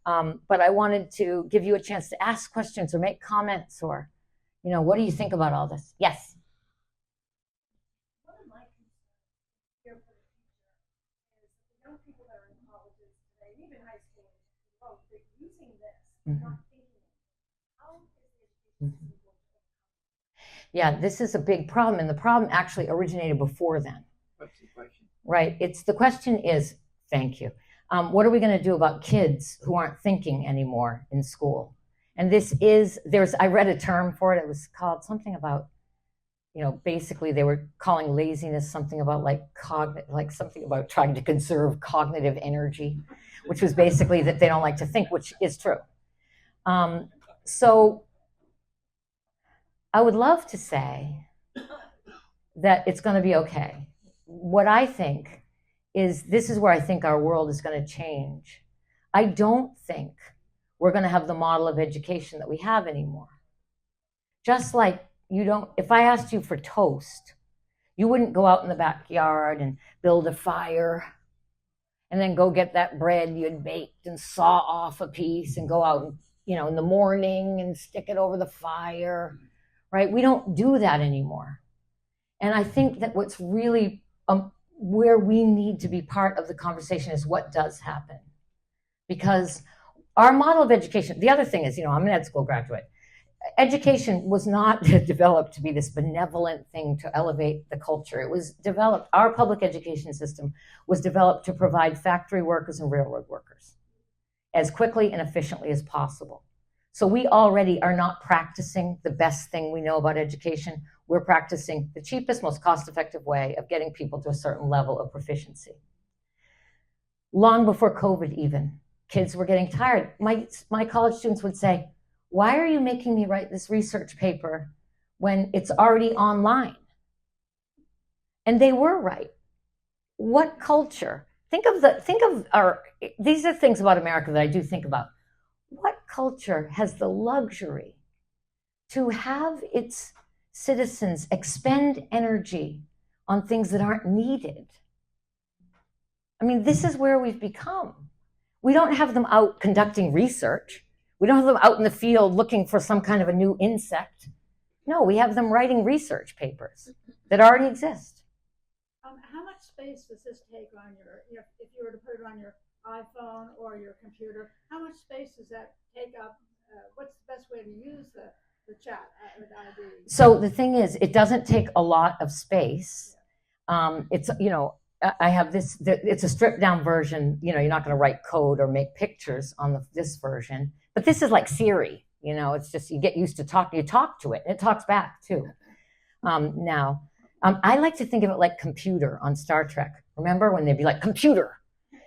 But I wanted to give you a chance to ask questions or make comments, or, what do you think about all this? Yes? One of my concerns here for the future is the young people that are in colleges today, and even high school, they're using this, not thinking. How is the education system? Yeah, this is a big problem, and the problem actually originated before then. What's the question? Right. The question is, thank you. What are we going to do about kids who aren't thinking anymore in school? And I read a term for it. It was called something about, basically they were calling laziness something about something about trying to conserve cognitive energy, which was basically that they don't like to think, which is true. So I would love to say that it's going to be okay. What I think is this is where I think our world is going to change. I don't think we're going to have the model of education that we have anymore. Just like you don't, if I asked you for toast, you wouldn't go out in the backyard and build a fire and then go get that bread you'd baked and saw off a piece and go out, in the morning and stick it over the fire, right? We don't do that anymore. And I think that what's really where we need to be part of the conversation is what does happen. Because our model of education, the other thing is, I'm an ed school graduate. Education was not developed to be this benevolent thing to elevate the culture. It was developed, our public education system was developed to provide factory workers and railroad workers as quickly and efficiently as possible. So we already are not practicing the best thing we know about education. We're practicing the cheapest, most cost-effective way of getting people to a certain level of proficiency. Long before COVID even, kids were getting tired. My college students would say, why are you making me write this research paper when it's already online? And they were right. What culture? These are things about America that I do think about. What culture has the luxury to have its citizens expend energy on things that aren't needed? I mean, this is where we've become. We don't have them out conducting research. We don't have them out in the field looking for some kind of a new insect. No, we have them writing research papers that already exist. How much space does this take on if you were to put it on your iPhone or your computer, how much space does that take up? What's the best way to use the chat with ID? So the thing is, it doesn't take a lot of space. It's, I have this, it's a stripped down version. You're not going to write code or make pictures on this version, but this is like Siri. It's just, you get used to talking, you talk to it, and it talks back too. Now, I like to think of it like computer on Star Trek. Remember when they'd be like, computer?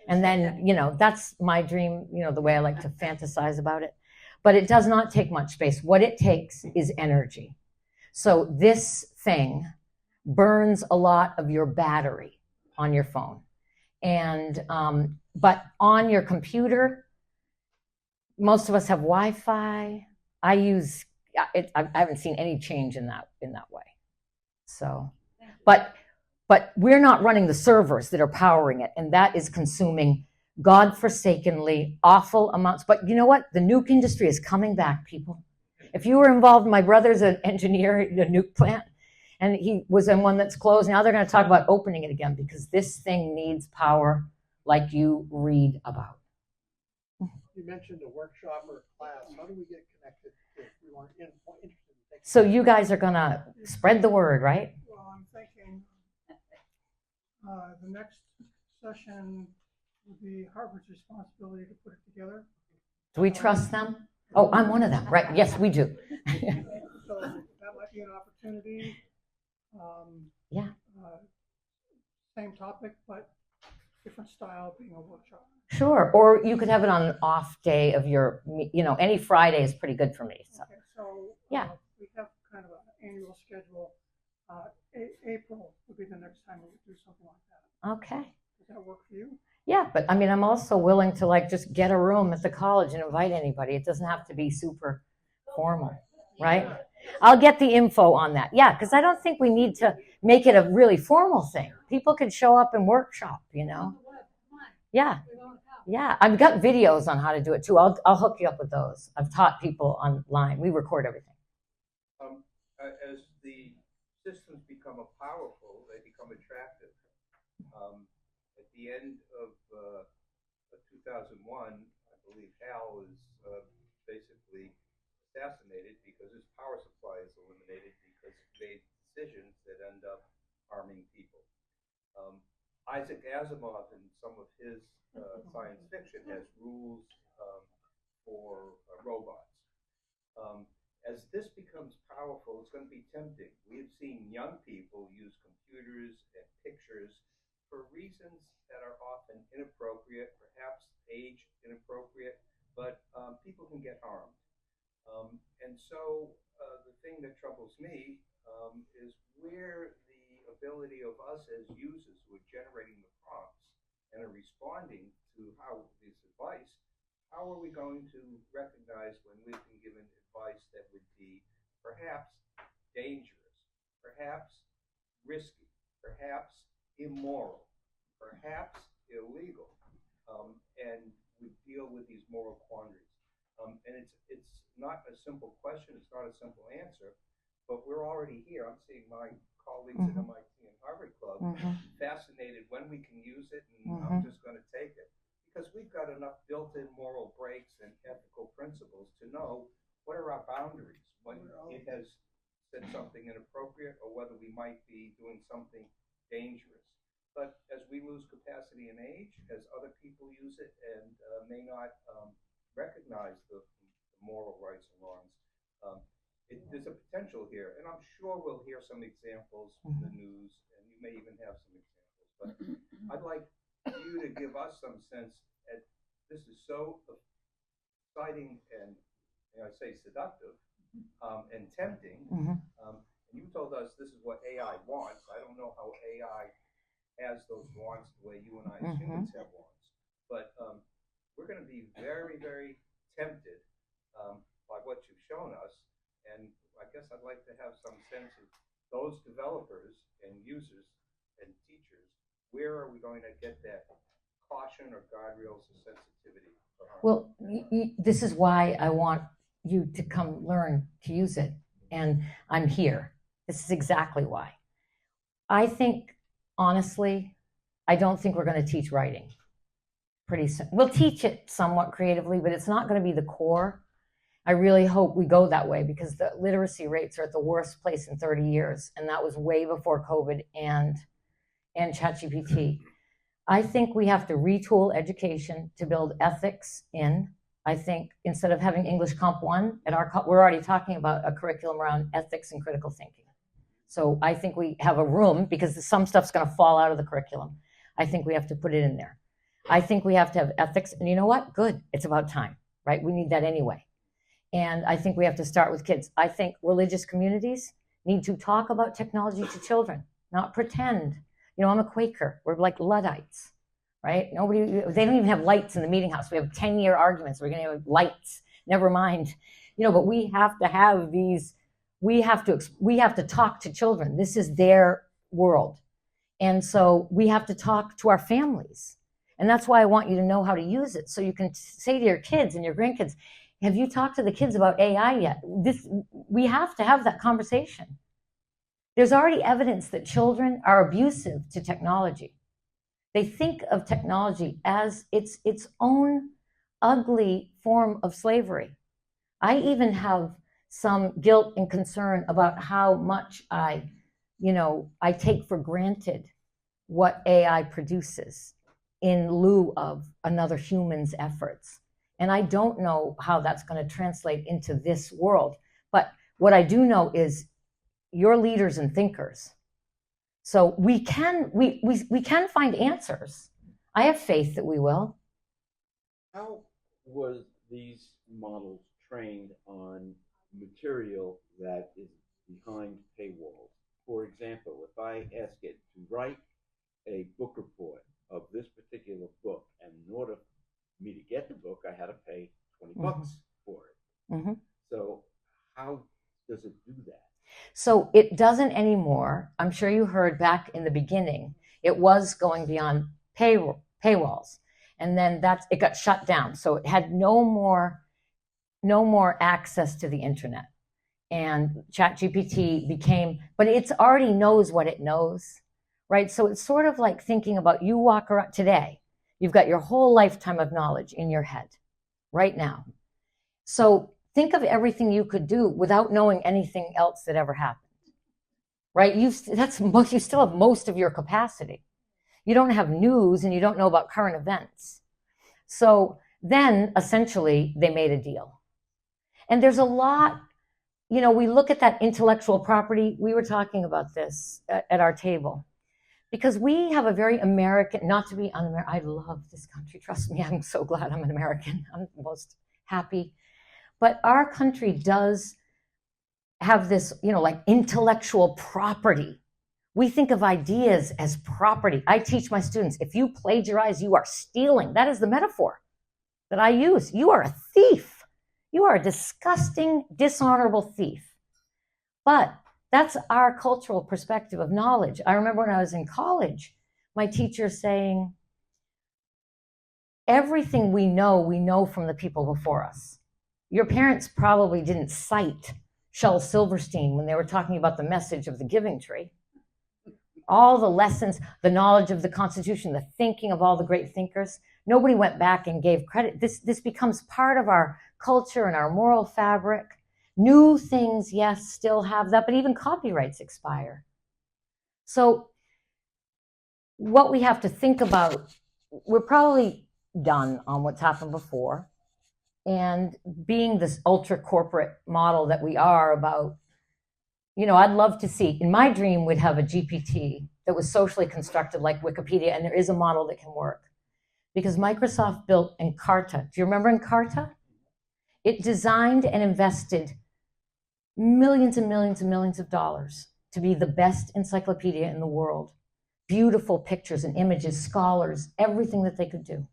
And then, that's my dream, the way I like to fantasize about it. But it does not take much space. What it takes is energy. So this thing burns a lot of your battery on your phone. And, but on your computer, most of us have Wi-Fi. I haven't seen any change in that way. So, but we're not running the servers that are powering it, and that is consuming godforsakenly awful amounts. But you know what? The nuke industry is coming back, people. If you were involved, my brother's an engineer in a nuke plant, and he was in one that's closed. Now they're going to talk about opening it again because this thing needs power like you read about. You mentioned a workshop or a class. How do we get connected if we want interested in So you guys are going to spread the word, right? Well, I'm thinking the next session would be Harvard's responsibility to put it together. Do we trust them? Oh, I'm one of them, right? Yes, we do. So that might be an opportunity. Yeah. Same topic, but different style, being a workshop. Sure. Or you could have it on an off day of your, any Friday is pretty good for me. So. Okay, so yeah. We have kind of an annual schedule. April would be the next time we would do something like that. Okay. Does that work for you? Yeah, but I'm also willing to just get a room at the college and invite anybody. It doesn't have to be super formal, right? I'll get the info on that. Yeah, because I don't think we need to make it a really formal thing. People can show up and workshop, Yeah. Yeah, I've got videos on how to do it too. I'll hook you up with those. I've taught people online. We record everything. As the systems become powerful, they become attractive. At the end of 2001, I believe Hal was basically assassinated because his power supply is eliminated because he made decisions that end up harming people. Isaac Asimov, in some of his science fiction, has rules for robots. As this becomes powerful, it's going to be tempting. We have seen young people use computers and pictures for reasons that are often inappropriate, perhaps age inappropriate, but people can get harmed. And so the thing that troubles me is where the ability of us as users who are generating the prompts and are responding to how this advice, how are we going to recognize when we've been given advice that would be perhaps dangerous, perhaps risky, perhaps immoral, perhaps illegal, and we deal with these moral quandaries. And it's not a simple question, it's not a simple answer, but we're already here. I'm seeing my colleagues at MIT and Harvard Club fascinated when we can use it, and I'm just going to take it. Because we've got enough built-in moral breaks and ethical principles to know what are our boundaries when it has said something inappropriate or whether we might be doing something dangerous. But as we lose capacity and age, as other people use it and may not recognize the moral rights and wrongs, there's a potential here. And I'm sure we'll hear some examples in the news, and you may even have some examples. But I'd like you to give us some sense that this is so exciting and, I say, seductive and tempting. And you told us this is what AI wants. I don't know how AI has those wants the way you and I as humans have wants. But we're going to be very, very tempted by what you've shown us. And I guess I'd like to have some sense of those developers and users and teachers. Where are we going to get that caution or guardrails or sensitivity? Well, this is why I want you to come learn to use it. And I'm here. This is exactly why. I think, honestly, I don't think we're going to teach writing pretty soon. We'll teach it somewhat creatively, but it's not going to be the core. I really hope we go that way because the literacy rates are at the worst place in 30 years. And that was way before COVID and ChatGPT. I think we have to retool education to build ethics in. I think instead of having English Comp 1, we're already talking about a curriculum around ethics and critical thinking. So I think we have a room, because some stuff's going to fall out of the curriculum. I think we have to put it in there. I think we have to have ethics. And you know what? Good. It's about time, right? We need that anyway. And I think we have to start with kids. I think religious communities need to talk about technology to children, not pretend. I'm a Quaker. We're like Luddites, right? They don't even have lights in the meeting house. We have 10-year arguments. We're going to have lights. Never mind. But we have to have these. We have to talk to children. This is their world. And so we have to talk to our families. And that's why I want you to know how to use it. So you can say to your kids and your grandkids, have you talked to the kids about AI yet? We have to have that conversation. There's already evidence that children are abusive to technology. They think of technology as its own ugly form of slavery. I even have some guilt and concern about how much I take for granted what AI produces in lieu of another human's efforts. And I don't know how that's going to translate into this world. But what I do know is you're leaders and thinkers. So we can find answers. I have faith that we will. How was these models trained on material that is behind paywalls? For example, if I ask it to write a book report of this particular book, and in order for me to get the book, I had to pay 20 bucks for it. So how does it do that? So it doesn't anymore. I'm sure you heard back in the beginning, it was going beyond paywalls. And then it got shut down. So it had no more access to the internet. And ChatGPT but it already knows what it knows, right? So it's sort of like thinking about you walk around today, you've got your whole lifetime of knowledge in your head right now. So think of everything you could do without knowing anything else that ever happened, right? You still have most of your capacity. You don't have news and you don't know about current events. So then essentially they made a deal. And there's a lot, we look at that intellectual property. We were talking about this at our table because we have a very American, not to be un-American, I love this country. Trust me, I'm so glad I'm an American. I'm the most happy. But our country does have this, like intellectual property We think of ideas as property. I teach my students, if you plagiarize, you are stealing. That is the metaphor that I use. You are a thief. You are a disgusting, dishonorable thief. But that's our cultural perspective of knowledge. I remember when I was in college, my teacher saying, everything we know from the people before us. Your parents probably didn't cite Shel Silverstein when they were talking about the message of the Giving Tree. All the lessons, the knowledge of the Constitution, the thinking of all the great thinkers, nobody went back and gave credit. This becomes part of our culture and our moral fabric. New things, yes, still have that, but even copyrights expire. So what we have to think about, we're probably done on what's happened before. And being this ultra corporate model that we are about, I'd love to see, in my dream, we'd have a GPT that was socially constructed like Wikipedia, and there is a model that can work. Because Microsoft built Encarta. Do you remember Encarta? It designed and invested millions and millions and millions of dollars to be the best encyclopedia in the world. Beautiful pictures and images, scholars, everything that they could do.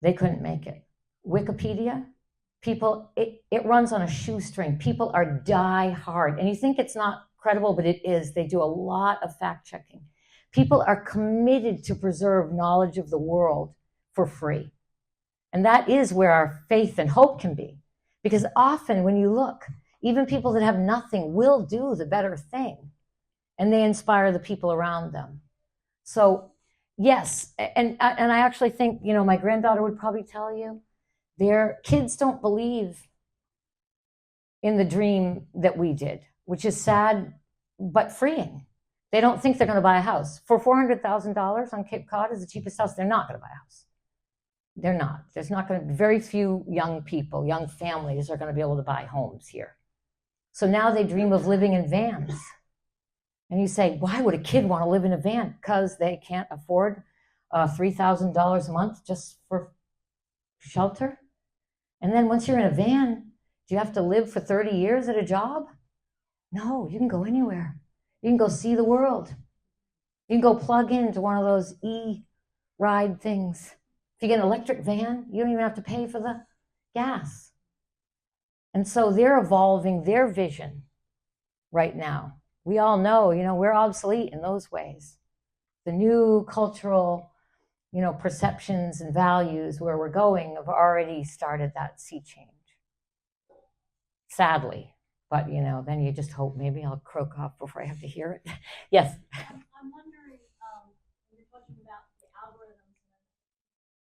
They couldn't make it. Wikipedia, people, it runs on a shoestring. People are die hard. And you think it's not credible, but it is. They do a lot of fact checking. People are committed to preserve knowledge of the world for free. And that is where our faith and hope can be. Because often when you look, even people that have nothing will do the better thing. And they inspire the people around them. So yes, and I actually think, my granddaughter would probably tell you, their kids don't believe in the dream that we did, which is sad but freeing. They don't think they're going to buy a house. For $400,000 on Cape Cod is the cheapest house. They're not going to buy a house. They're not. There's not going to be very few young people, young families are going to be able to buy homes here. So now they dream of living in vans. And you say, why would a kid want to live in a van? Because they can't afford $3,000 a month just for shelter. And then once you're in a van, do you have to live for 30 years at a job? No, you can go anywhere. You can go see the world. You can go plug into one of those e-ride things. If you get an electric van, you don't even have to pay for the gas. And so they're evolving their vision right now. We all know, we're obsolete in those ways. The new cultural, perceptions and values where we're going have already started that sea change. Sadly. But, then you just hope maybe I'll croak off before I have to hear it. Yes? I'm wondering, when you're talking about the algorithms,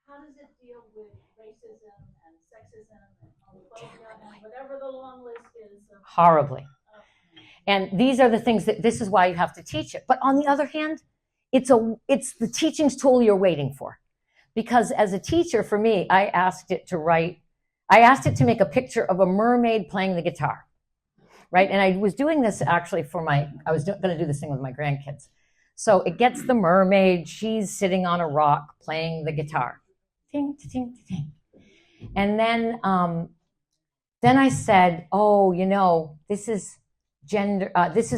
how does it deal with racism and sexism and homophobia and whatever the long list is? Horribly. And these are the things this is why you have to teach it. But on the other hand, it's the teaching tool you're waiting for. Because as a teacher, for me, I asked it to make a picture of a mermaid playing the guitar. Right? And I was doing this actually I was going to do this thing with my grandkids. So it gets the mermaid, she's sitting on a rock playing the guitar. Ting, ting, ting. And then I said, this is gender, this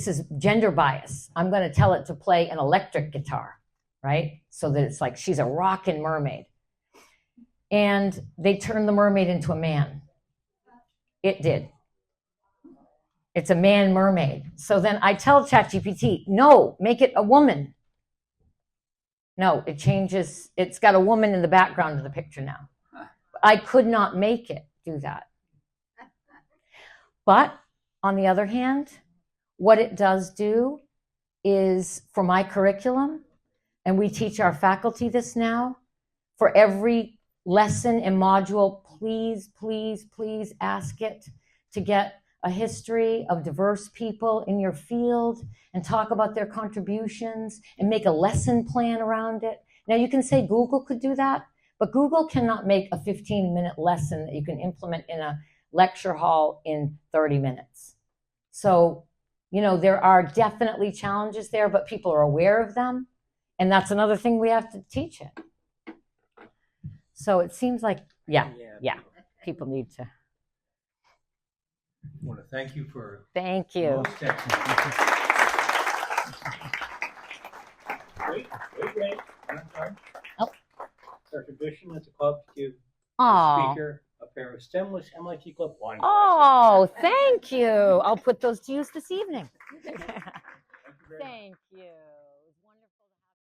is gender bias. I'm going to tell it to play an electric guitar, right? So that it's like she's a rockin' mermaid. And they turned the mermaid into a man. It did. It's a man mermaid. So then I tell ChatGPT, no, make it a woman. No, it changes. It's got a woman in the background of the picture now. I could not make it do that. But on the other hand, what it does do is for my curriculum, and we teach our faculty this now, for every lesson and module, please, please, please ask it to get a history of diverse people in your field and talk about their contributions and make a lesson plan around it. Now you can say Google could do that, but Google cannot make a 15-minute lesson that you can implement in a lecture hall in 30 minutes. So, there are definitely challenges there, but people are aware of them. And that's another thing we have to teach it. So it seems like, yeah, people need to. I want to thank you for Thank you. most excellent. Wait. I'm sorry. Oh. It's our tradition at the club to give the Oh. speaker a pair of stemless MIT Club wine glasses. Oh, thank you. I'll put those to use this evening. Thank you very much. Thank you.